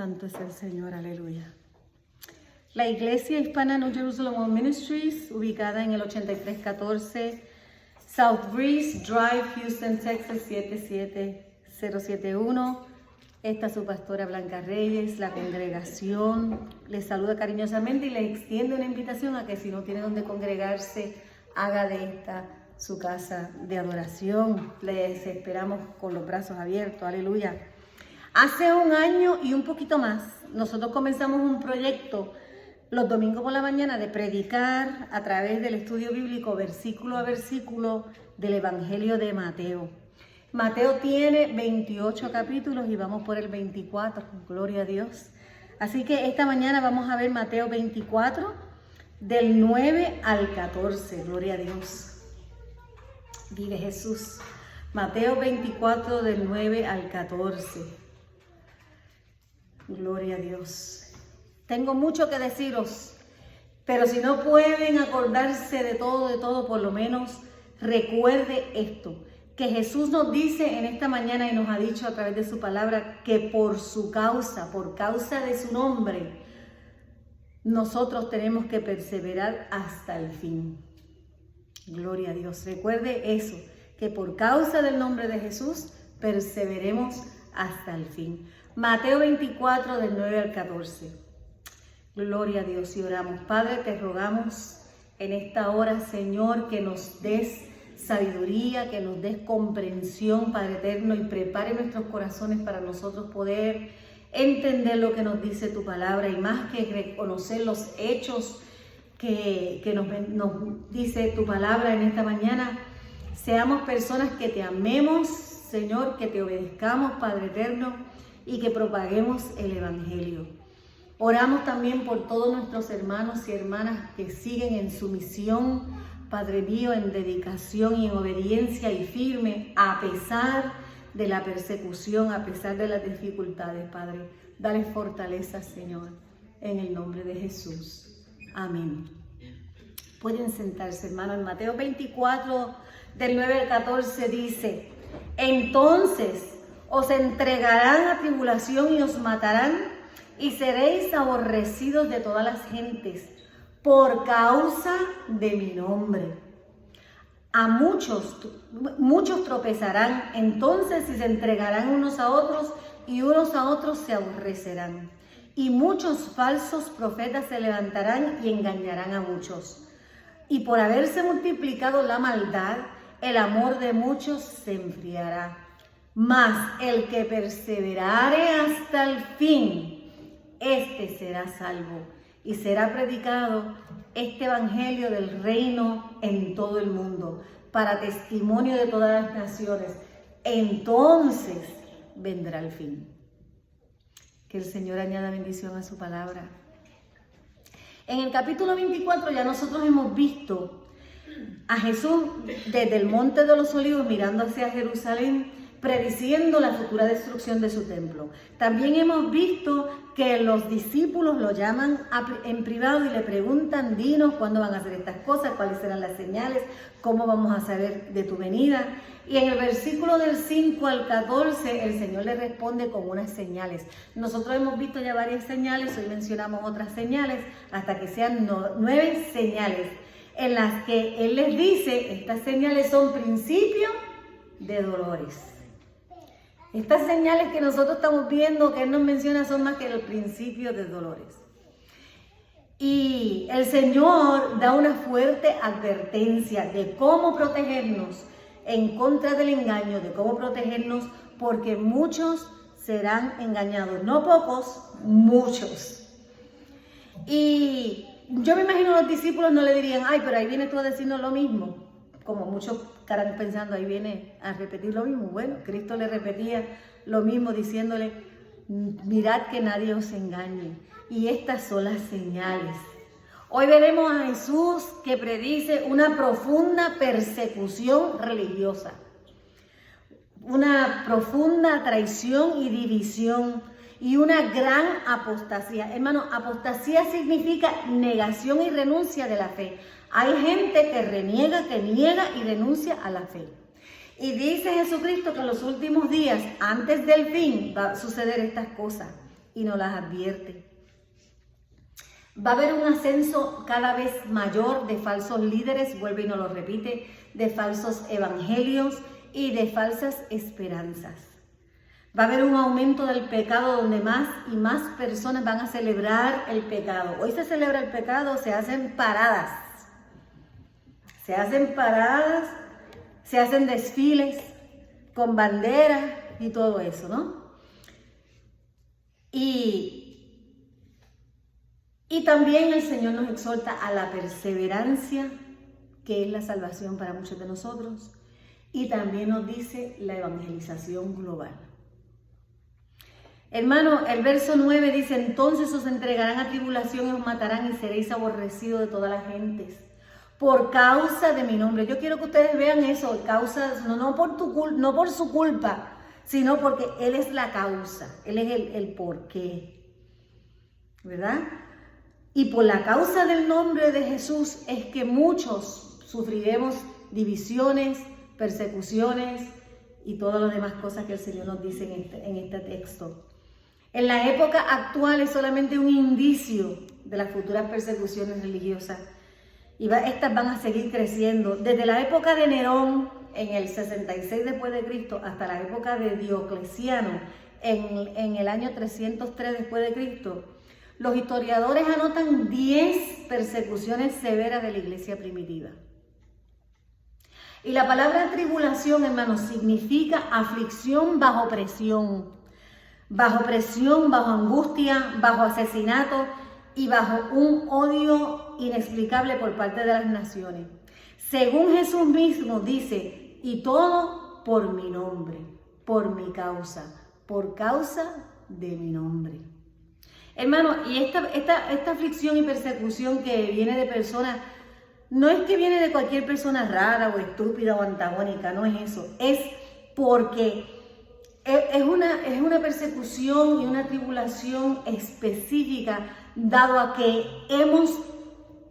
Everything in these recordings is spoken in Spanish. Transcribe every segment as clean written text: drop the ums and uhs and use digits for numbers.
Santo es el Señor, aleluya. La Iglesia Hispana New Jerusalem World Ministries, ubicada en el 8314 South Breeze Drive, Houston, Texas 77071. Esta es su pastora Blanca Reyes. La congregación les saluda cariñosamente y les extiende una invitación a que si no tiene donde congregarse, haga de esta su casa de adoración. Les esperamos con los brazos abiertos, aleluya. Hace un año y un poquito más, nosotros comenzamos un proyecto los domingos por la mañana de predicar a través del estudio bíblico versículo a versículo del Evangelio de Mateo. Mateo tiene 28 capítulos y vamos por el 24, gloria a Dios. Así que esta mañana vamos a ver Mateo 24 del 9 al 14, gloria a Dios. Vive Jesús. Mateo 24 del 9 al 14. Gloria a Dios. Tengo mucho que deciros, pero si no pueden acordarse de todo, por lo menos recuerde esto, que Jesús nos dice en esta mañana y nos ha dicho a través de su palabra que por su causa, por causa de su nombre, nosotros tenemos que perseverar hasta el fin. Gloria a Dios. Recuerde eso, que por causa del nombre de Jesús perseveremos hasta el fin. Mateo 24 del 9 al 14. Gloria a Dios y oramos. Padre, te rogamos en esta hora, Señor, que nos des sabiduría, que nos des comprensión, Padre eterno, y prepare nuestros corazones para nosotros poder entender lo que nos dice tu palabra y más que reconocer los hechos que nos dice tu palabra en esta mañana, seamos personas que te amemos, Señor, que te obedezcamos, Padre eterno, y que propaguemos el Evangelio. Oramos también por todos nuestros hermanos y hermanas que siguen en su misión, Padre mío, en dedicación y en obediencia y firme, a pesar de la persecución, a pesar de las dificultades, Padre. Dale fortaleza, Señor, en el nombre de Jesús. Amén. Pueden sentarse, hermano. En Mateo 24, del 9 al 14 dice: entonces os entregarán a tribulación y os matarán, y seréis aborrecidos de todas las gentes por causa de mi nombre. A muchos tropezarán, entonces y se entregarán unos a otros, y unos a otros se aborrecerán. Y muchos falsos profetas se levantarán y engañarán a muchos. Y por haberse multiplicado la maldad, el amor de muchos se enfriará. Mas el que perseverare hasta el fin, este será salvo, y será predicado este evangelio del reino en todo el mundo, para testimonio de todas las naciones. Entonces vendrá el fin. Que el Señor añada bendición a su palabra. En el capítulo 24 ya nosotros hemos visto a Jesús desde el Monte de los Olivos mirando hacia Jerusalén, prediciendo la futura destrucción de su templo. También hemos visto que los discípulos lo llaman en privado y le preguntan: dinos cuándo van a hacer estas cosas, cuáles serán las señales, cómo vamos a saber de tu venida. Y en el versículo del 5 al 14 el Señor le responde con unas señales. Nosotros hemos visto ya varias señales, hoy mencionamos otras señales, hasta que sean 9 señales, en las que Él les dice: estas señales son principio de dolores. Estas señales que nosotros estamos viendo, que Él nos menciona, son más que el principio de dolores. Y el Señor da una fuerte advertencia de cómo protegernos en contra del engaño, de cómo protegernos, porque muchos serán engañados. No pocos, muchos. Y yo me imagino los discípulos no le dirían: ay, pero ahí viene tú a decirnos lo mismo. Como muchos estarán pensando, ahí viene a repetir lo mismo. Bueno, Cristo le repetía lo mismo diciéndole: mirad que nadie os engañe. Y estas son las señales. Hoy veremos a Jesús que predice una profunda persecución religiosa, una profunda traición y división y una gran apostasía. Hermano, apostasía significa negación y renuncia de la fe. Hay gente que reniega, que niega y renuncia a la fe. Y dice Jesucristo que en los últimos días, antes del fin, va a suceder estas cosas. y nos las advierte. Va a haber un ascenso cada vez mayor de falsos líderes, vuelve y nos lo repite, de falsos evangelios y de falsas esperanzas. Va a haber un aumento del pecado donde más y más personas van a celebrar el pecado. Hoy se celebra el pecado, se hacen paradas. Se hacen desfiles con banderas y todo eso, ¿no? Y también el Señor nos exhorta a la perseverancia, que es la salvación para muchos de nosotros. Y también nos dice la evangelización global. Hermano, el verso 9 dice, entonces os entregarán a tribulación y os matarán y seréis aborrecidos de todas las gentes por causa de mi nombre. Yo quiero que ustedes vean eso, no por su culpa, sino porque Él es la causa, Él es el porqué, ¿verdad? Y por la causa del nombre de Jesús es que muchos sufriremos divisiones, persecuciones y todas las demás cosas que el Señor nos dice en este texto. En la época actual es solamente un indicio de las futuras persecuciones religiosas y estas van a seguir creciendo. Desde la época de Nerón en el 66 después de Cristo hasta la época de Diocleciano en el año 303 después de Cristo, los historiadores anotan 10 persecuciones severas de la iglesia primitiva. Y la palabra tribulación, hermanos, significa aflicción bajo presión, bajo angustia, bajo asesinato y bajo un odio inexplicable por parte de las naciones. Según Jesús mismo dice, y todo por mi nombre, por mi causa, por causa de mi nombre. Hermano, y esta aflicción y persecución que viene de personas, no es que viene de cualquier persona rara o estúpida o antagónica, no es eso. Es porque es una persecución y una tribulación específica, dado a que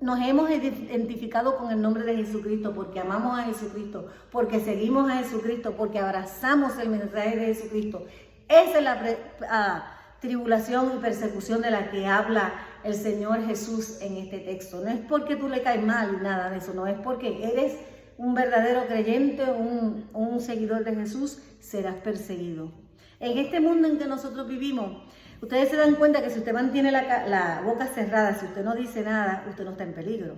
nos hemos identificado con el nombre de Jesucristo, porque amamos a Jesucristo, porque seguimos a Jesucristo, porque abrazamos el mensaje de Jesucristo. Esa es la tribulación y persecución de la que habla el Señor Jesús en este texto. No es porque tú le caes mal y nada de eso, no es porque eres un verdadero creyente, un seguidor de Jesús, serás perseguido. En este mundo en que nosotros vivimos, ustedes se dan cuenta que si usted mantiene la boca cerrada, si usted no dice nada, usted no está en peligro.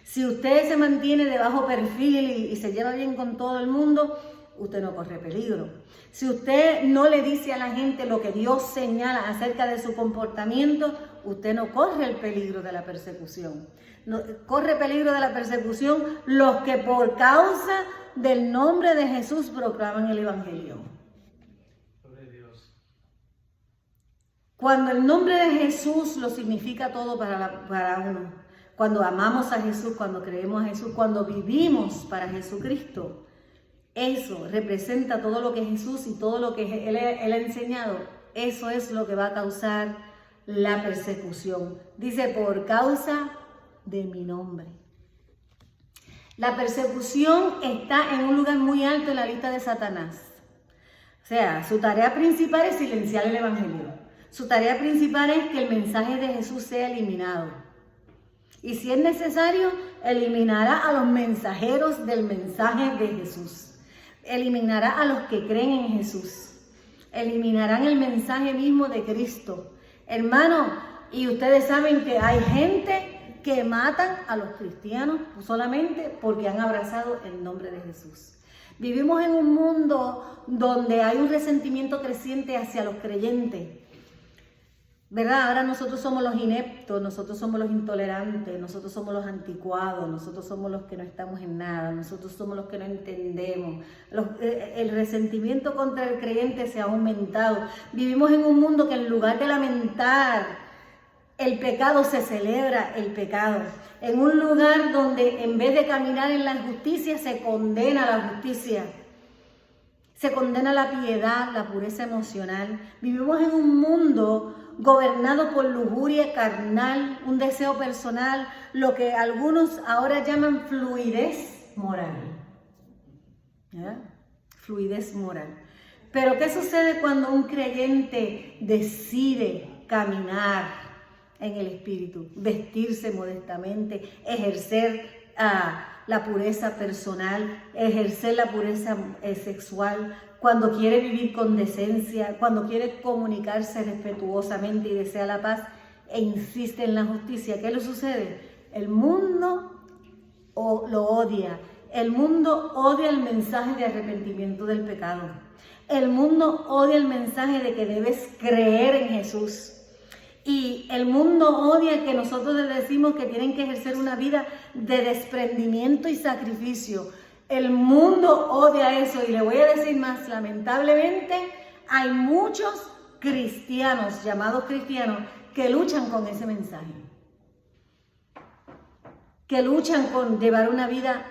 Si usted se mantiene de bajo perfil y se lleva bien con todo el mundo, usted no corre peligro. Si usted no le dice a la gente lo que Dios señala acerca de su comportamiento, usted no corre el peligro de la persecución. No, corre peligro de la persecución los que por causa del nombre de Jesús proclaman el Evangelio. Cuando el nombre de Jesús lo significa todo para uno, cuando amamos a Jesús, cuando creemos a Jesús, cuando vivimos para Jesucristo, eso representa todo lo que Jesús y todo lo que Él ha enseñado. Eso es lo que va a causar la persecución. Dice, por causa de mi nombre. La persecución está en un lugar muy alto en la lista de Satanás. O sea, su tarea principal es silenciar el Evangelio. Su tarea principal es que el mensaje de Jesús sea eliminado. Y si es necesario, eliminará a los mensajeros del mensaje de Jesús. Eliminará a los que creen en Jesús. Eliminarán el mensaje mismo de Cristo. Hermano, y ustedes saben que hay gente que matan a los cristianos solamente porque han abrazado el nombre de Jesús. Vivimos en un mundo donde hay un resentimiento creciente hacia los creyentes. ¿Verdad? Ahora nosotros somos los ineptos, nosotros somos los intolerantes, nosotros somos los anticuados, nosotros somos los que no estamos en nada, nosotros somos los que no entendemos. El resentimiento contra el creyente se ha aumentado. Vivimos en un mundo que en lugar de lamentar el pecado, se celebra el pecado. En un lugar donde en vez de caminar en la justicia, se condena la justicia. Se condena la piedad, la pureza emocional. Vivimos en un mundo gobernado por lujuria carnal, un deseo personal, lo que algunos ahora llaman fluidez moral. ¿Ya? Fluidez moral. Pero ¿qué sucede cuando un creyente decide caminar en el Espíritu, vestirse modestamente, ejercer la pureza personal, ejercer la pureza sexual, cuando quiere vivir con decencia, cuando quiere comunicarse respetuosamente y desea la paz e insiste en la justicia. ¿Qué le sucede? El mundo lo odia. El mundo odia el mensaje de arrepentimiento del pecado. El mundo odia el mensaje de que debes creer en Jesús. Y el mundo odia que nosotros les decimos que tienen que ejercer una vida de desprendimiento y sacrificio. El mundo odia eso, y le voy a decir más, lamentablemente hay muchos cristianos, llamados cristianos, que luchan con ese mensaje. Que luchan con llevar una vida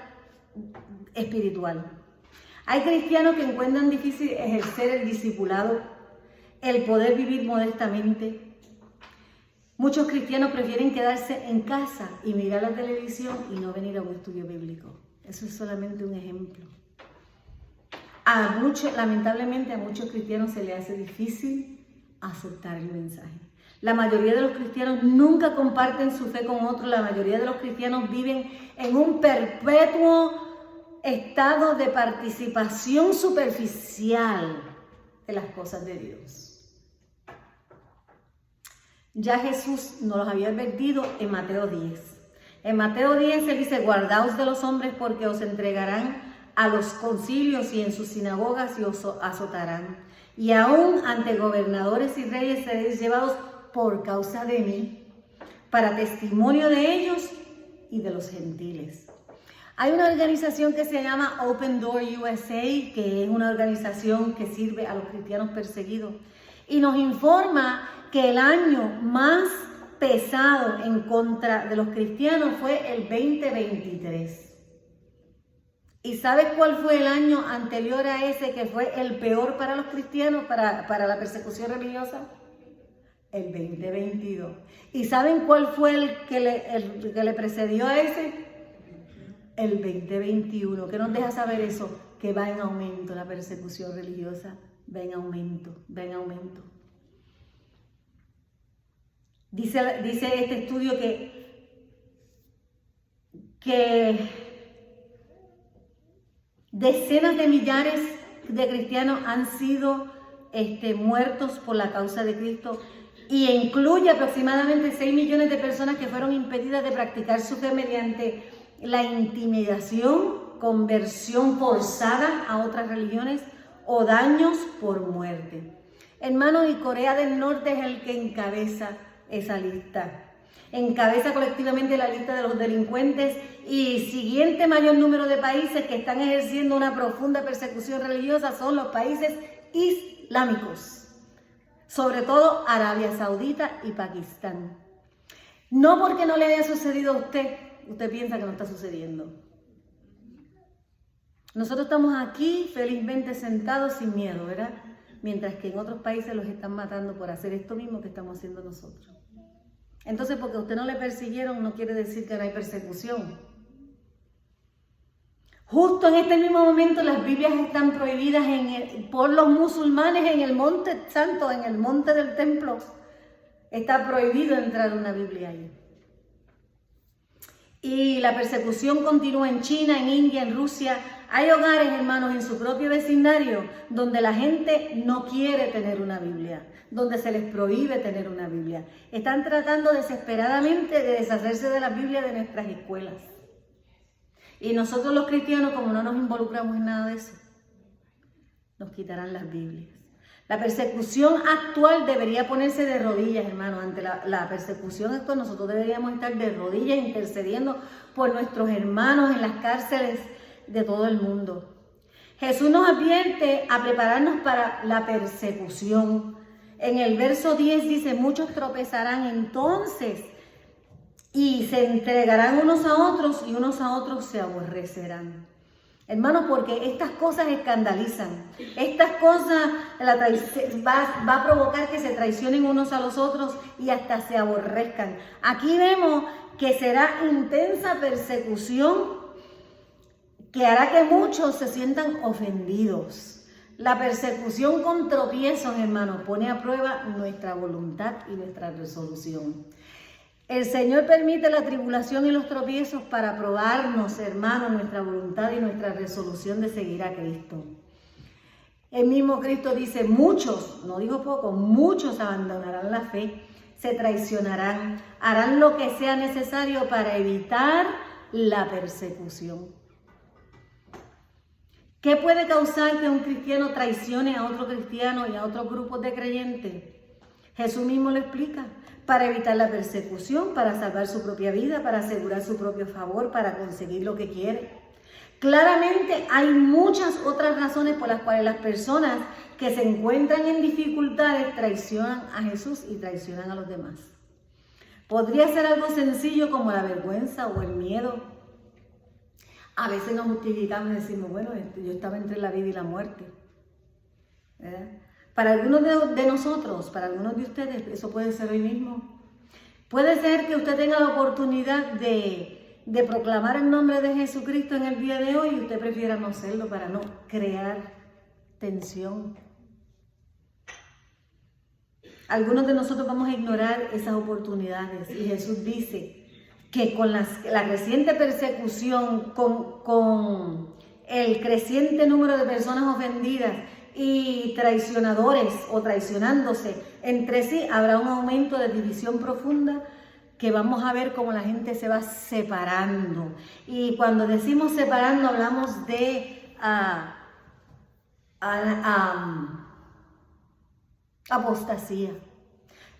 espiritual. Hay cristianos que encuentran difícil ejercer el discipulado, el poder vivir modestamente. Muchos cristianos prefieren quedarse en casa y mirar la televisión y no venir a un estudio bíblico. Eso es solamente un ejemplo. Lamentablemente a muchos cristianos se les hace difícil aceptar el mensaje. La mayoría de los cristianos nunca comparten su fe con otros. La mayoría de los cristianos viven en un perpetuo estado de participación superficial de las cosas de Dios. Ya Jesús nos los había advertido en Mateo 10. En Mateo 10 Él dice: guardaos de los hombres, porque os entregarán a los concilios y en sus sinagogas y os azotarán. Y aún ante gobernadores y reyes seréis llevados por causa de mí, para testimonio de ellos y de los gentiles. Hay una organización que se llama Open Door USA, que es una organización que sirve a los cristianos perseguidos, y nos informa que el año más pesado en contra de los cristianos fue el 2023. ¿Y sabes cuál fue el año anterior a ese que fue el peor para los cristianos, para la persecución religiosa? El 2022. ¿Y saben cuál fue el que le precedió a ese? El 2021. ¿Qué nos deja saber eso? Que va en aumento la persecución religiosa. Va en aumento, va en aumento. Dice este estudio que decenas de millares de cristianos han sido muertos por la causa de Cristo, y incluye aproximadamente 6 millones de personas que fueron impedidas de practicar su fe mediante la intimidación, conversión forzada a otras religiones o daños por muerte. Hermanos, y Corea del Norte es el que encabeza esa lista. Encabeza colectivamente la lista de los delincuentes, y siguiente mayor número de países que están ejerciendo una profunda persecución religiosa son los países islámicos, sobre todo Arabia Saudita y Pakistán. No porque no le haya sucedido a usted piensa que no está sucediendo. Nosotros estamos aquí felizmente sentados sin miedo, ¿verdad? Mientras que en otros países los están matando por hacer esto mismo que estamos haciendo nosotros. Entonces, porque a usted no le persiguieron, no quiere decir que no hay persecución. Justo en este mismo momento las Biblias están prohibidas por los musulmanes en el Monte Santo, en el monte del templo. Está prohibido entrar una Biblia ahí. Y la persecución continúa en China, en India, en Rusia. Hay hogares, hermanos, en su propio vecindario donde la gente no quiere tener una Biblia, donde se les prohíbe tener una Biblia. Están tratando desesperadamente de deshacerse de la Biblia de nuestras escuelas. Y nosotros los cristianos, como no nos involucramos en nada de eso, nos quitarán las Biblias. La persecución actual debería ponerse de rodillas, hermanos. Ante la persecución actual nosotros deberíamos estar de rodillas intercediendo por nuestros hermanos en las cárceles de todo el mundo. Jesús nos advierte a prepararnos para la persecución. En el verso 10 dice: muchos tropezarán entonces y se entregarán unos a otros, y unos a otros se aborrecerán. Hermanos, porque estas cosas escandalizan. Estas cosas va a provocar que se traicionen unos a los otros y hasta se aborrezcan. Aquí vemos que será intensa persecución que hará que muchos se sientan ofendidos. La persecución con tropiezos, hermanos, pone a prueba nuestra voluntad y nuestra resolución. El Señor permite la tribulación y los tropiezos para probarnos, hermanos, nuestra voluntad y nuestra resolución de seguir a Cristo. El mismo Cristo dice, muchos, no digo pocos, muchos abandonarán la fe, se traicionarán, harán lo que sea necesario para evitar la persecución. ¿Qué puede causar que un cristiano traicione a otro cristiano y a otros grupos de creyentes? Jesús mismo lo explica. Para evitar la persecución, para salvar su propia vida, para asegurar su propio favor, para conseguir lo que quiere. Claramente hay muchas otras razones por las cuales las personas que se encuentran en dificultades traicionan a Jesús y traicionan a los demás. Podría ser algo sencillo como la vergüenza o el miedo. A veces nos justificamos y decimos, bueno, yo estaba entre la vida y la muerte, ¿verdad? Para algunos de nosotros, para algunos de ustedes, eso puede ser hoy mismo. Puede ser que usted tenga la oportunidad de proclamar el nombre de Jesucristo en el día de hoy y usted prefiera no hacerlo para no crear tensión. Algunos de nosotros vamos a ignorar esas oportunidades y Jesús dice que con la creciente persecución, con el creciente número de personas ofendidas y traicionadores o traicionándose entre sí, habrá un aumento de división profunda que vamos a ver cómo la gente se va separando. Y cuando decimos separando, hablamos de apostasía,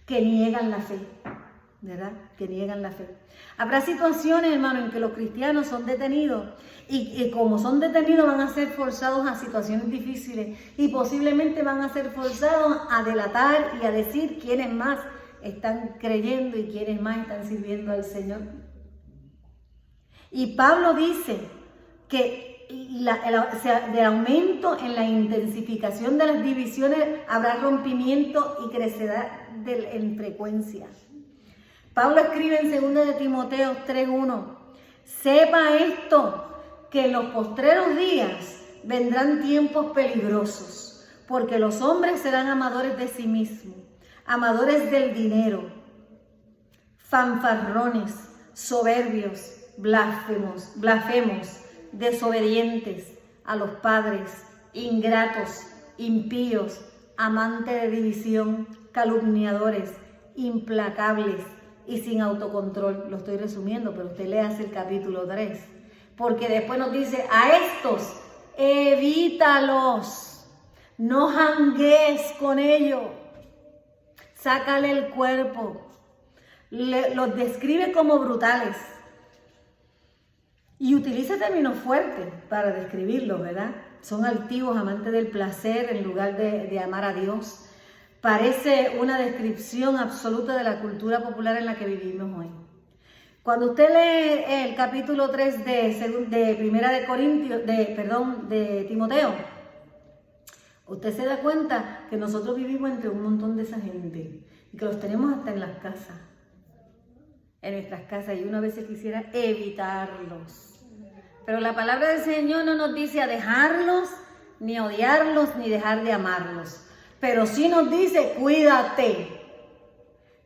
que niegan la fe, ¿verdad? Que niegan la fe. Habrá situaciones, hermano, en que los cristianos son detenidos y como son detenidos van a ser forzados a situaciones difíciles y posiblemente van a ser forzados a delatar y a decir quiénes más están creyendo y quiénes más están sirviendo al Señor. Y Pablo dice que del aumento en la intensificación de las divisiones habrá rompimiento y crecerá en frecuencia. Pablo escribe en 2 de Timoteo 3:1, sepa esto, que en los postreros días vendrán tiempos peligrosos, porque los hombres serán amadores de sí mismos, amadores del dinero, fanfarrones, soberbios, blasfemos, desobedientes a los padres, ingratos, impíos, amantes de división, calumniadores, implacables y sin autocontrol. Lo estoy resumiendo, pero usted léase el capítulo 3, porque después nos dice, a estos evítalos, no janguees con ellos, sácale el cuerpo. Los describe como brutales y utiliza términos fuertes para describirlos, ¿verdad? Son altivos, amantes del placer en lugar de amar a Dios. Parece una descripción absoluta de la cultura popular en la que vivimos hoy. Cuando usted lee el capítulo 3 de Timoteo, usted se da cuenta que nosotros vivimos entre un montón de esa gente y que los tenemos hasta en las casas, en nuestras casas, y uno a veces quisiera evitarlos. Pero la palabra del Señor no nos dice a dejarlos, ni odiarlos, ni dejar de amarlos. Pero sí nos dice, cuídate,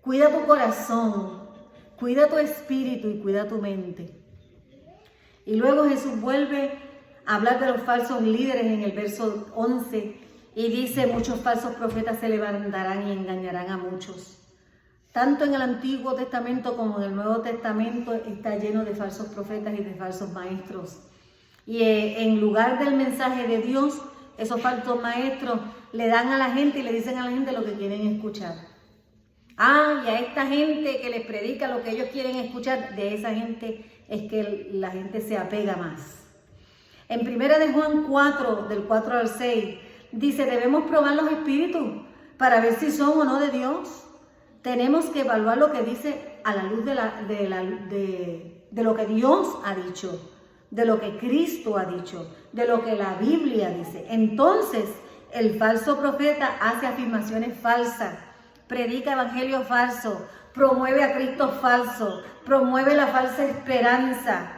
cuida tu corazón, cuida tu espíritu y cuida tu mente. Y luego Jesús vuelve a hablar de los falsos líderes en el verso 11 y dice, muchos falsos profetas se levantarán y engañarán a muchos. Tanto en el Antiguo Testamento como en el Nuevo Testamento está lleno de falsos profetas y de falsos maestros. Y en lugar del mensaje de Dios, esos falsos maestros le dan a la gente y le dicen a la gente lo que quieren escuchar. Y a esta gente que les predica lo que ellos quieren escuchar, de esa gente es que la gente se apega más. En 1 de Juan 4, del 4 al 6, dice, debemos probar los espíritus para ver si son o no de Dios. Tenemos que evaluar lo que dice a la luz de lo que Dios ha dicho, de lo que Cristo ha dicho, de lo que la Biblia dice. Entonces, el falso profeta hace afirmaciones falsas, predica evangelio falso, promueve a Cristo falso, promueve la falsa esperanza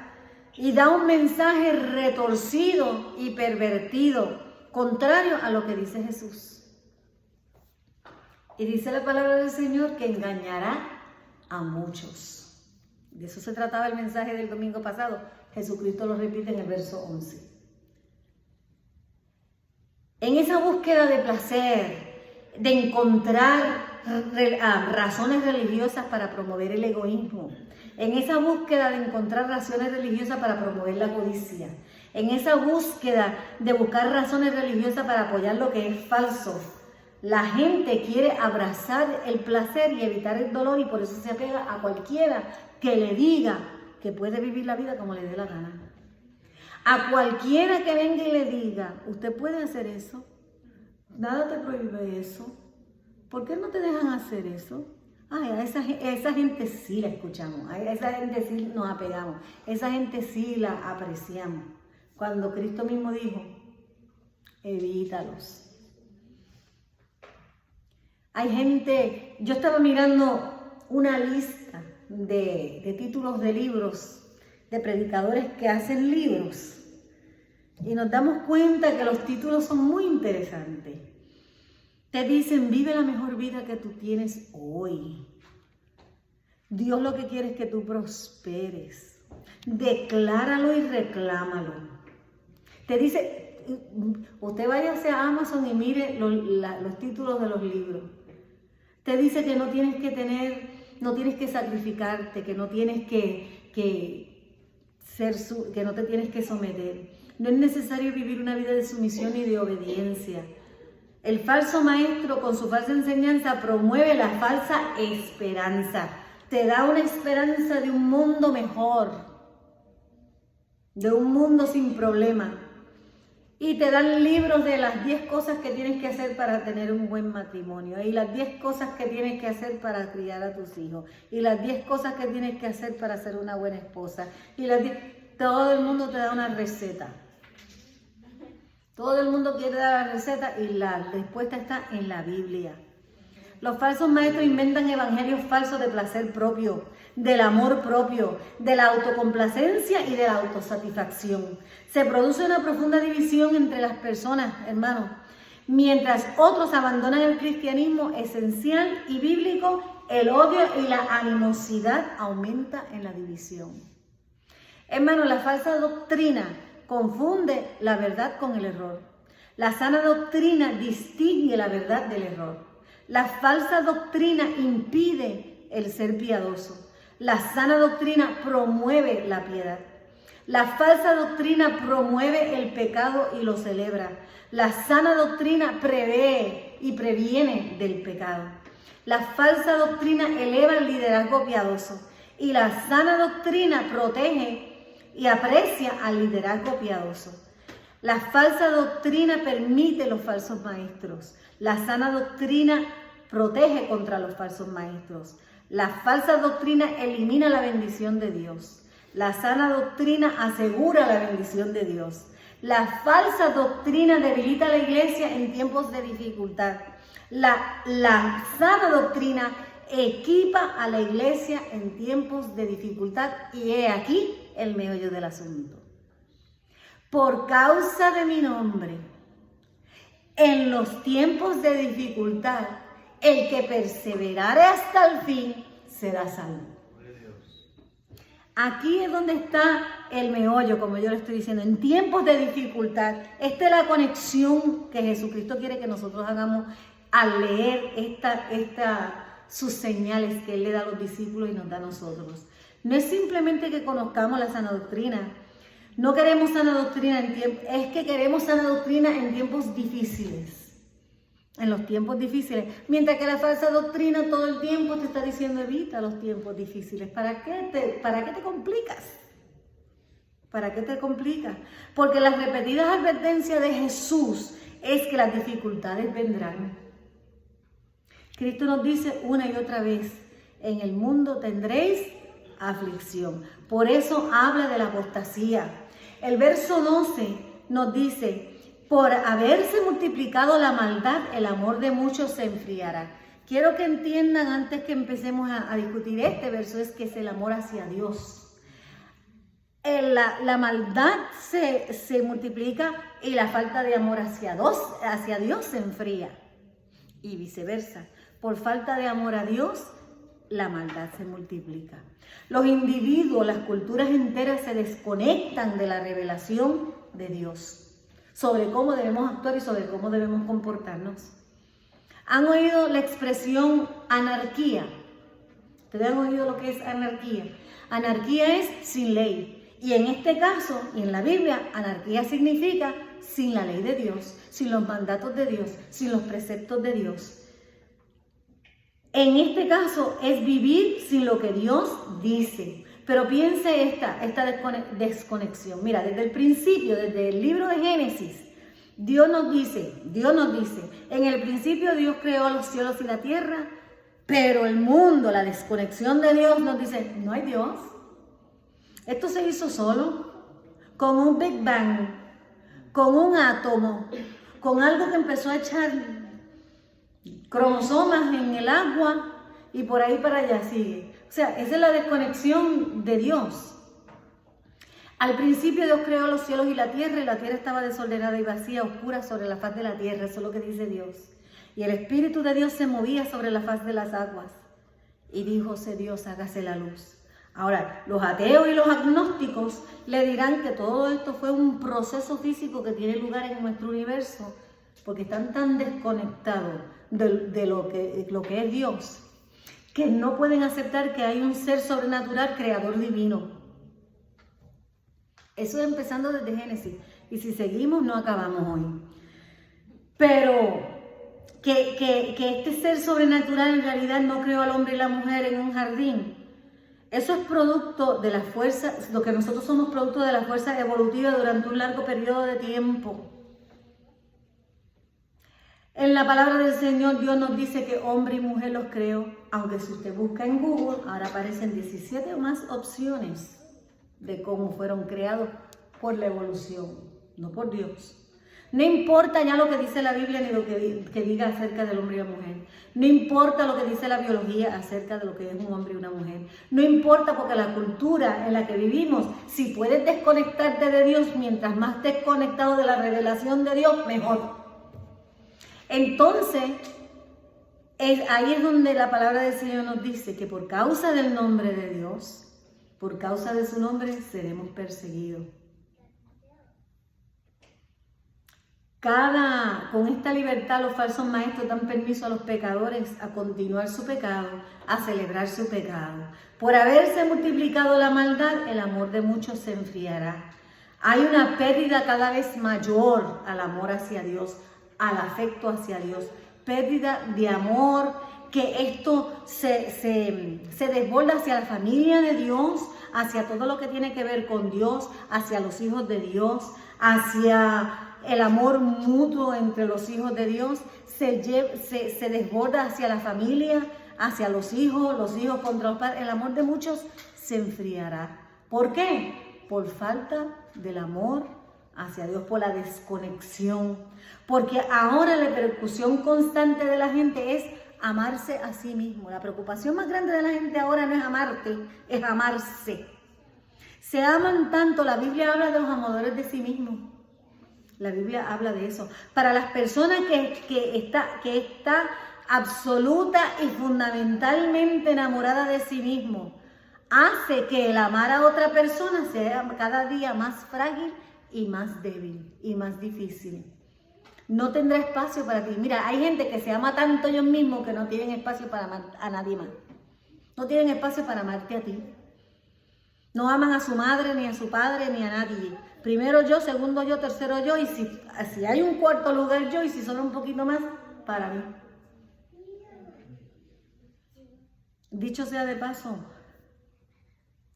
y da un mensaje retorcido y pervertido contrario a lo que dice Jesús. Y dice la palabra del Señor que engañará a muchos. De eso se trataba el mensaje del domingo pasado. Jesucristo lo repite en el verso 11. En esa búsqueda de placer, de encontrar razones religiosas para promover el egoísmo, en esa búsqueda de encontrar razones religiosas para promover la codicia, en esa búsqueda de buscar razones religiosas para apoyar lo que es falso, la gente quiere abrazar el placer y evitar el dolor, y por eso se apega a cualquiera que le diga que puede vivir la vida como le dé la gana. A cualquiera que venga y le diga, usted puede hacer eso, nada te prohíbe eso, ¿por qué no te dejan hacer eso? Ay, a esa gente sí la escuchamos, a esa gente sí nos apegamos, esa gente sí la apreciamos. Cuando Cristo mismo dijo, evítalos. Hay gente, yo estaba mirando una lista de títulos de libros, de predicadores que hacen libros, y nos damos cuenta que los títulos son muy interesantes. Te dicen, vive la mejor vida que tú tienes hoy. Dios lo que quiere es que tú prosperes. Decláralo y reclámalo. Te dice, usted váyase a Amazon y mire los títulos de los libros. Te dice que no tienes que tener, no tienes que sacrificarte, que no tienes que no te tienes que someter. No es necesario vivir una vida de sumisión y de obediencia. El falso maestro con su falsa enseñanza promueve la falsa esperanza. Te da una esperanza de un mundo mejor, de un mundo sin problema. Y te dan libros de las 10 cosas que tienes que hacer para tener un buen matrimonio. Y las 10 cosas que tienes que hacer para criar a tus hijos. Y las 10 cosas que tienes que hacer para ser una buena esposa. Y todo el mundo te da una receta. Todo el mundo quiere dar la receta y la respuesta está en la Biblia. Los falsos maestros inventan evangelios falsos de placer propio, del amor propio, de la autocomplacencia y de la autosatisfacción. Se produce una profunda división entre las personas, hermanos. Mientras otros abandonan el cristianismo esencial y bíblico, el odio y la animosidad aumenta en la división. Hermanos, la falsa doctrina confunde la verdad con el error. La sana doctrina distingue la verdad del error. La falsa doctrina impide el ser piadoso. La sana doctrina promueve la piedad. La falsa doctrina promueve el pecado y lo celebra. La sana doctrina prevé y previene del pecado. La falsa doctrina eleva el liderazgo piadoso. Y la sana doctrina protege y aprecia al liderazgo piadoso. La falsa doctrina permite los falsos maestros. La sana doctrina protege contra los falsos maestros. La falsa doctrina elimina la bendición de Dios. La sana doctrina asegura la bendición de Dios. La falsa doctrina debilita a la iglesia en tiempos de dificultad. La sana doctrina equipa a la iglesia en tiempos de dificultad, y he aquí el meollo del asunto. Por causa de mi nombre, en los tiempos de dificultad, el que perseverare hasta el fin será salvo. Aquí es donde está el meollo, como yo le estoy diciendo, en tiempos de dificultad. Esta es la conexión que Jesucristo quiere que nosotros hagamos al leer sus señales que Él le da a los discípulos y nos da a nosotros. No es simplemente que conozcamos la sana doctrina. No queremos sana doctrina es que queremos sana doctrina en tiempos difíciles. En los tiempos difíciles. Mientras que la falsa doctrina todo el tiempo te está diciendo evita los tiempos difíciles. ¿Para qué te complicas? ¿Para qué te complicas? Porque las repetidas advertencias de Jesús es que las dificultades vendrán. Cristo nos dice una y otra vez, en el mundo tendréis aflicción. Por eso habla de la apostasía. El verso 12 nos dice, por haberse multiplicado la maldad, el amor de muchos se enfriará. Quiero que entiendan antes que empecemos a discutir este verso, es que es el amor hacia Dios. la maldad se multiplica y la falta de amor hacia Dios se enfría. Y viceversa. Por falta de amor a Dios, la maldad se multiplica. Los individuos, las culturas enteras se desconectan de la revelación de Dios sobre cómo debemos actuar y sobre cómo debemos comportarnos. ¿Han oído la expresión anarquía? ¿Ustedes han oído lo que es anarquía? Anarquía es sin ley. Y en este caso, y en la Biblia, anarquía significa sin la ley de Dios, sin los mandatos de Dios, sin los preceptos de Dios. En este caso es vivir sin lo que Dios dice. Pero piense esta desconexión. Mira, desde el principio, desde el libro de Génesis, Dios nos dice, en el principio Dios creó los cielos y la tierra, pero el mundo, la desconexión de Dios nos dice, no hay Dios. Esto se hizo solo, con un Big Bang, con un átomo, con algo que empezó a echar cromosomas en el agua y por ahí para allá sigue. O sea, esa es la desconexión de Dios. Al principio Dios creó los cielos y la tierra estaba desordenada y vacía, oscura sobre la faz de la tierra, eso es lo que dice Dios. Y el Espíritu de Dios se movía sobre la faz de las aguas. Y díjose Dios, hágase la luz. Ahora, los ateos y los agnósticos le dirán que todo esto fue un proceso físico que tiene lugar en nuestro universo, porque están tan desconectados de lo que es Dios, que no pueden aceptar que hay un ser sobrenatural, creador divino. Eso es empezando desde Génesis, y si seguimos no acabamos hoy. Pero que este ser sobrenatural en realidad no creó al hombre y la mujer en un jardín. Eso es producto de la fuerza, lo que nosotros somos producto de la fuerza evolutiva durante un largo periodo de tiempo. En la palabra del Señor, Dios nos dice que hombre y mujer los creó, aunque si usted busca en Google, ahora aparecen 17 o más opciones de cómo fueron creados por la evolución, no por Dios. No importa ya lo que dice la Biblia ni lo que diga acerca del hombre y la mujer. No importa lo que dice la biología acerca de lo que es un hombre y una mujer. No importa porque la cultura en la que vivimos, si puedes desconectarte de Dios, mientras más desconectado de la revelación de Dios, mejor. Entonces, ahí es donde la palabra del Señor nos dice que por causa del nombre de Dios, por causa de su nombre, seremos perseguidos. Con esta libertad los falsos maestros dan permiso a los pecadores a continuar su pecado, a celebrar su pecado. Por haberse multiplicado la maldad, el amor de muchos se enfriará. Hay una pérdida cada vez mayor al amor hacia Dios, al afecto hacia Dios. Pérdida de amor, que esto se desborda hacia la familia de Dios, hacia todo lo que tiene que ver con Dios, hacia los hijos de Dios, hacia el amor mutuo entre los hijos de Dios, se desborda hacia la familia, hacia los hijos contra los padres. El amor de muchos se enfriará. ¿Por qué? Por falta del amor hacia Dios, por la desconexión. Porque ahora la persecución constante de la gente es amarse a sí mismo. La preocupación más grande de la gente ahora no es amarte, es amarse. Se aman tanto, la Biblia habla de los amadores de sí mismos. La Biblia habla de eso. Para las personas que está absoluta y fundamentalmente enamorada de sí mismo, hace que el amar a otra persona sea cada día más frágil y más débil y más difícil. No tendrá espacio para ti. Mira, hay gente que se ama tanto ellos mismos que no tienen espacio para amar a nadie más. No tienen espacio para amarte a ti. No aman a su madre, ni a su padre, ni a nadie. Primero yo, segundo yo, tercero yo, y si hay un cuarto lugar yo, y si son un poquito más, para mí. Dicho sea de paso,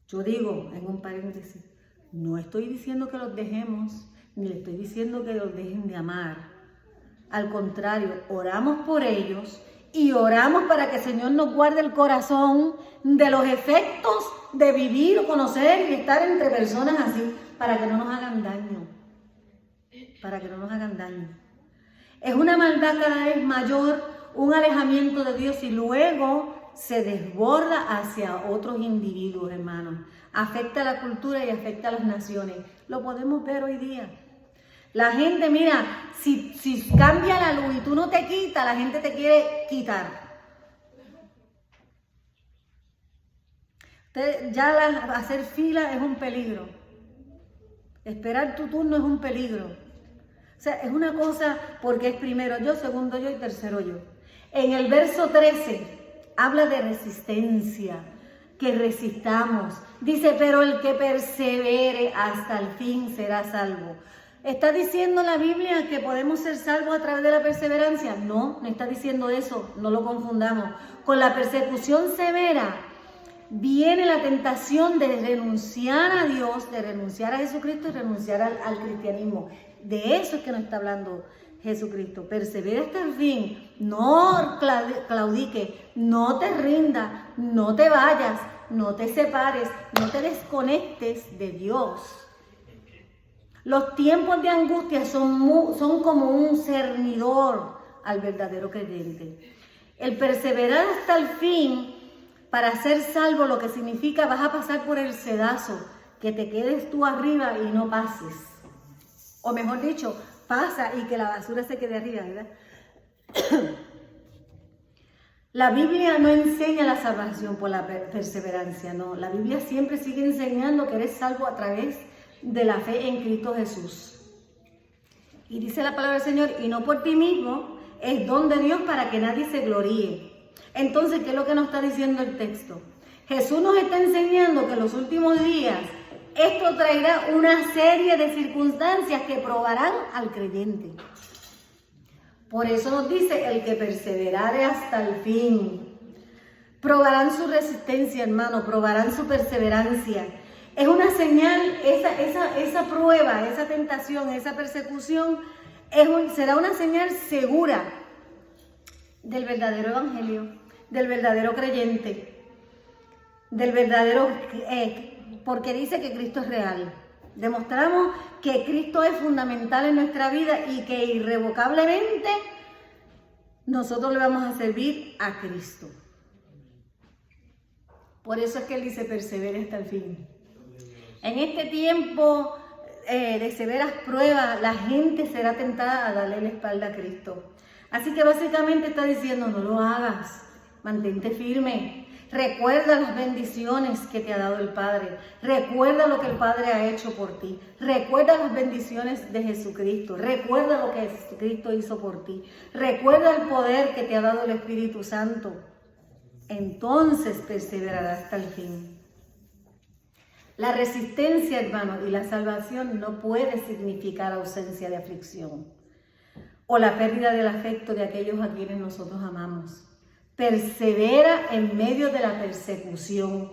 yo digo, en un paréntesis, no estoy diciendo que los dejemos, ni le estoy diciendo que los dejen de amar. Al contrario, oramos por ellos y oramos para que el Señor nos guarde el corazón de los efectos de vivir, conocer y estar entre personas así, para que no nos hagan daño. Para que no nos hagan daño. Es una maldad cada vez mayor, un alejamiento de Dios, y luego se desborda hacia otros individuos, hermanos. Afecta a la cultura y afecta a las naciones. Lo podemos ver hoy día. La gente, mira, si cambia la luz y tú no te quitas, la gente te quiere quitar. Hacer fila es un peligro. Esperar tu turno es un peligro. O sea, es una cosa porque es primero yo, segundo yo y tercero yo. En el verso 13 habla de resistencia, que resistamos. Dice, pero el que persevere hasta el fin será salvo. ¿Está diciendo la Biblia que podemos ser salvos a través de la perseverancia? No está diciendo eso, no lo confundamos. Con la persecución severa viene la tentación de renunciar a Dios, de renunciar a Jesucristo y renunciar al cristianismo. De eso es que nos está hablando Jesucristo. Persevera hasta el fin, no claudique, no te rindas, no te vayas, no te separes, no te desconectes de Dios. Los tiempos de angustia son como un cernidor al verdadero creyente. El perseverar hasta el fin para ser salvo, lo que significa vas a pasar por el sedazo, que te quedes tú arriba y no pases. O mejor dicho, pasa y que la basura se quede arriba, ¿verdad? La Biblia no enseña la salvación por la perseverancia, no. La Biblia siempre sigue enseñando que eres salvo a través de la fe en Cristo Jesús. Y dice la palabra del Señor, y no por ti mismo, es don de Dios para que nadie se gloríe. Entonces, ¿qué es lo que nos está diciendo el texto? Jesús nos está enseñando que en los últimos días esto traerá una serie de circunstancias que probarán al creyente. Por eso nos dice, el que perseverare hasta el fin. Probarán su resistencia, hermano, probarán su perseverancia. Es una señal, esa prueba, esa tentación, esa persecución, será una señal segura del verdadero evangelio, del verdadero creyente, del verdadero, porque dice que Cristo es real. Demostramos que Cristo es fundamental en nuestra vida y que irrevocablemente nosotros le vamos a servir a Cristo. Por eso es que Él dice, persevere hasta el fin. En este tiempo de severas pruebas, la gente será tentada a darle la espalda a Cristo. Así que básicamente está diciendo, no lo hagas, mantente firme. Recuerda las bendiciones que te ha dado el Padre. Recuerda lo que el Padre ha hecho por ti. Recuerda las bendiciones de Jesucristo. Recuerda lo que Jesucristo hizo por ti. Recuerda el poder que te ha dado el Espíritu Santo. Entonces perseverarás hasta el fin. La resistencia, hermano, y la salvación no puede significar ausencia de aflicción o la pérdida del afecto de aquellos a quienes nosotros amamos. Persevera en medio de la persecución,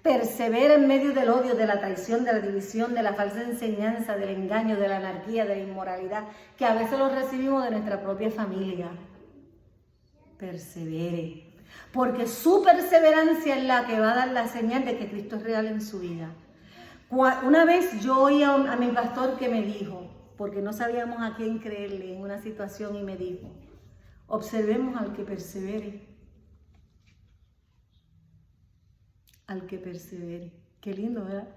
persevera en medio del odio, de la traición, de la división, de la falsa enseñanza, del engaño, de la anarquía, de la inmoralidad, que a veces los recibimos de nuestra propia familia. Persevere, porque su perseverancia es la que va a dar la señal de que Cristo es real en su vida. Una vez yo oí a mi pastor que me dijo, porque no sabíamos a quién creerle en una situación, y me dijo, observemos al que persevere. Al que persevere. Qué lindo, ¿verdad?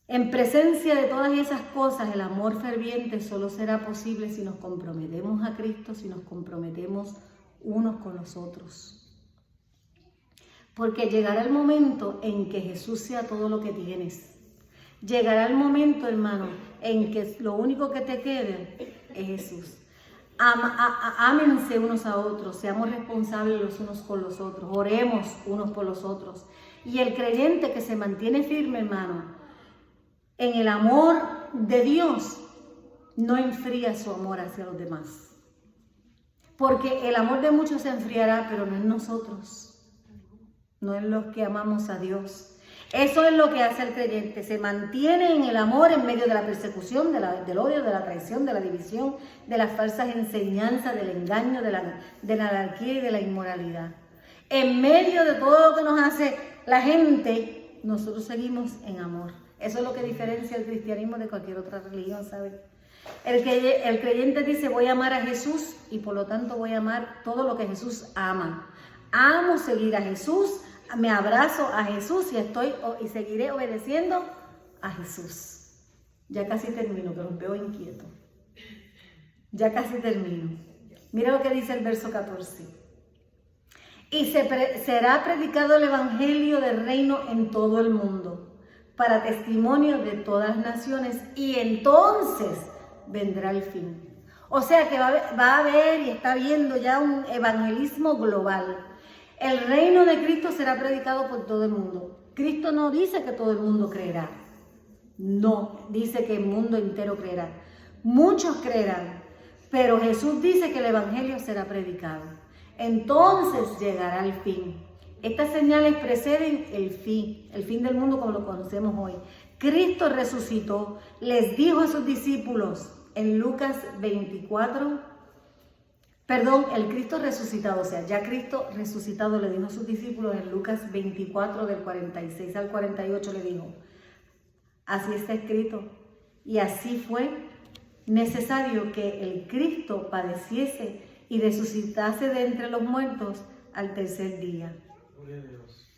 En presencia de todas esas cosas, el amor ferviente solo será posible si nos comprometemos a Cristo, si nos comprometemos unos con los otros. Porque llegará el momento en que Jesús sea todo lo que tienes. Llegará el momento, hermano, en que lo único que te quede es Jesús. Ámense unos a otros, seamos responsables los unos con los otros, oremos unos por los otros. Y el creyente que se mantiene firme, hermano, en el amor de Dios, no enfría su amor hacia los demás. Porque el amor de muchos se enfriará, pero no en nosotros. No en los que amamos a Dios. Eso es lo que hace el creyente. Se mantiene en el amor en medio de la persecución, del odio, de la traición, de la división, de las falsas enseñanzas, del engaño, de la anarquía y de la inmoralidad. En medio de todo lo que nos hace la gente, nosotros seguimos en amor. Eso es lo que diferencia el cristianismo de cualquier otra religión, ¿sabes? El creyente dice, voy a amar a Jesús y por lo tanto voy a amar todo lo que Jesús ama. amo seguir a Jesús, me abrazo a Jesús y seguiré obedeciendo a Jesús. Ya casi termino, que los veo inquietos. Ya casi termino. Mira lo que dice el verso 14. Y será predicado el evangelio del reino en todo el mundo, para testimonio de todas las naciones, y entonces vendrá el fin. O sea que va a haber y está habiendo ya un evangelismo global. El reino de Cristo será predicado por todo el mundo. Cristo no dice que todo el mundo creerá. No, dice que el mundo entero creerá. Muchos creerán, pero Jesús dice que el evangelio será predicado. Entonces llegará el fin. Estas señales preceden el fin del mundo como lo conocemos hoy. Cristo resucitó, les dijo a sus discípulos en Lucas 24, el Cristo resucitado, o sea, ya Cristo resucitado le dijo a sus discípulos en Lucas 24 del 46 al 48 le dijo, así está escrito, y así fue necesario que el Cristo padeciese y resucitase de entre los muertos al tercer día. Gloria a Dios.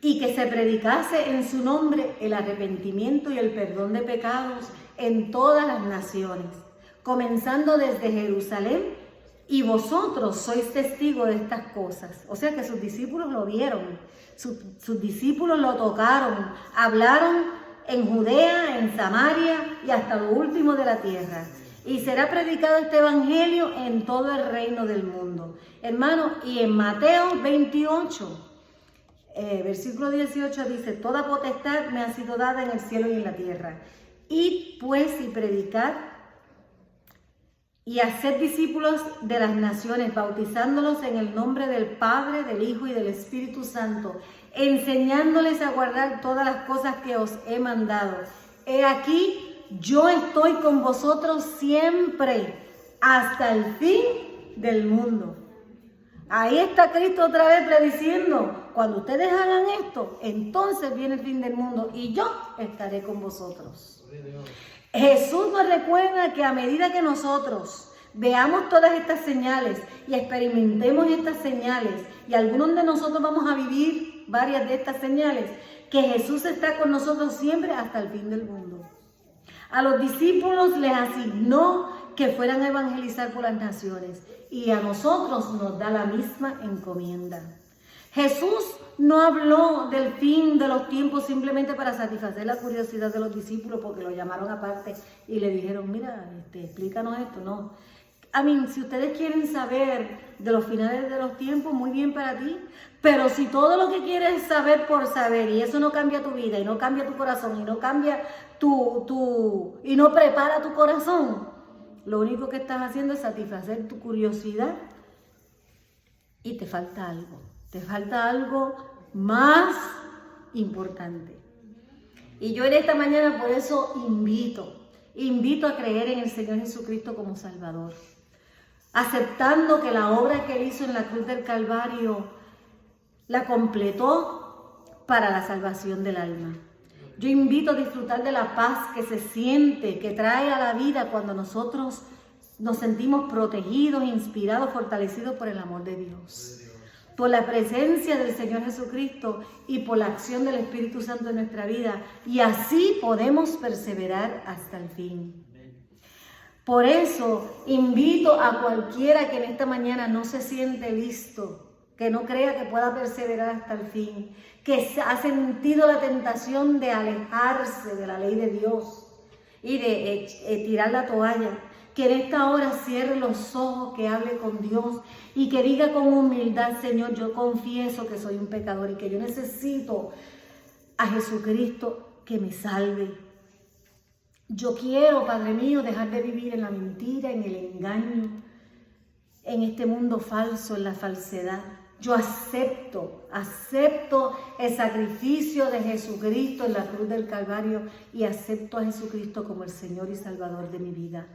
Y que se predicase en su nombre el arrepentimiento y el perdón de pecados en todas las naciones, comenzando desde Jerusalén, y vosotros sois testigos de estas cosas. O sea que sus discípulos lo vieron, sus discípulos lo tocaron, hablaron en Judea, en Samaria y hasta lo último de la tierra. Y será predicado este evangelio en todo el reino del mundo. Hermano, y en Mateo 28, versículo 18 dice, toda potestad me ha sido dada en el cielo y en la tierra. Id pues y predicad y haced discípulos de las naciones, bautizándolos en el nombre del Padre, del Hijo y del Espíritu Santo, enseñándoles a guardar todas las cosas que os he mandado. He aquí, yo estoy con vosotros siempre, hasta el fin del mundo. Ahí está Cristo otra vez prediciendo, cuando ustedes hagan esto, entonces viene el fin del mundo y yo estaré con vosotros. Jesús nos recuerda que a medida que nosotros veamos todas estas señales y experimentemos estas señales, y algunos de nosotros vamos a vivir varias de estas señales, que Jesús está con nosotros siempre hasta el fin del mundo. A los discípulos les asignó que fueran a evangelizar por las naciones, y a nosotros nos da la misma encomienda. Jesús no habló del fin de los tiempos simplemente para satisfacer la curiosidad de los discípulos porque lo llamaron aparte y le dijeron, mira, explícanos esto. No. Si ustedes quieren saber de los finales de los tiempos, muy bien para ti, pero si todo lo que quieres saber por saber y eso no cambia tu vida y no cambia tu corazón y no cambia y no prepara tu corazón, lo único que estás haciendo es satisfacer tu curiosidad y te falta algo más importante. Y yo en esta mañana por eso invito a creer en el Señor Jesucristo como Salvador, aceptando que la obra que Él hizo en la cruz del Calvario la completó para la salvación del alma. Yo invito a disfrutar de la paz que se siente, que trae a la vida cuando nosotros nos sentimos protegidos, inspirados, fortalecidos por el amor de Dios, por la presencia del Señor Jesucristo y por la acción del Espíritu Santo en nuestra vida, y así podemos perseverar hasta el fin. Por eso invito a cualquiera que en esta mañana no se siente listo, que no crea que pueda perseverar hasta el fin, que ha sentido la tentación de alejarse de la ley de Dios y de tirar la toalla, que en esta hora cierre los ojos, que hable con Dios y que diga con humildad, Señor, yo confieso que soy un pecador y que yo necesito a Jesucristo que me salve. Yo quiero, Padre mío, dejar de vivir en la mentira, en el engaño, en este mundo falso, en la falsedad. Yo acepto el sacrificio de Jesucristo en la cruz del Calvario y acepto a Jesucristo como el Señor y Salvador de mi vida.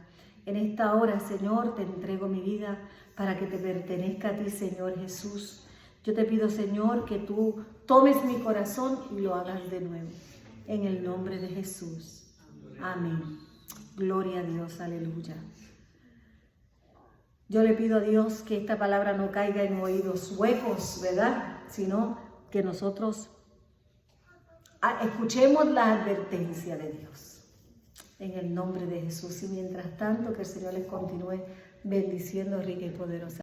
En esta hora, Señor, te entrego mi vida para que te pertenezca a ti, Señor Jesús. Yo te pido, Señor, que tú tomes mi corazón y lo hagas de nuevo. En el nombre de Jesús. Amén. Gloria a Dios, aleluya. Yo le pido a Dios que esta palabra no caiga en oídos huecos, ¿verdad? Sino que nosotros escuchemos la advertencia de Dios. En el nombre de Jesús. Y mientras tanto, que el Señor les continúe bendiciendo rica y poderosa.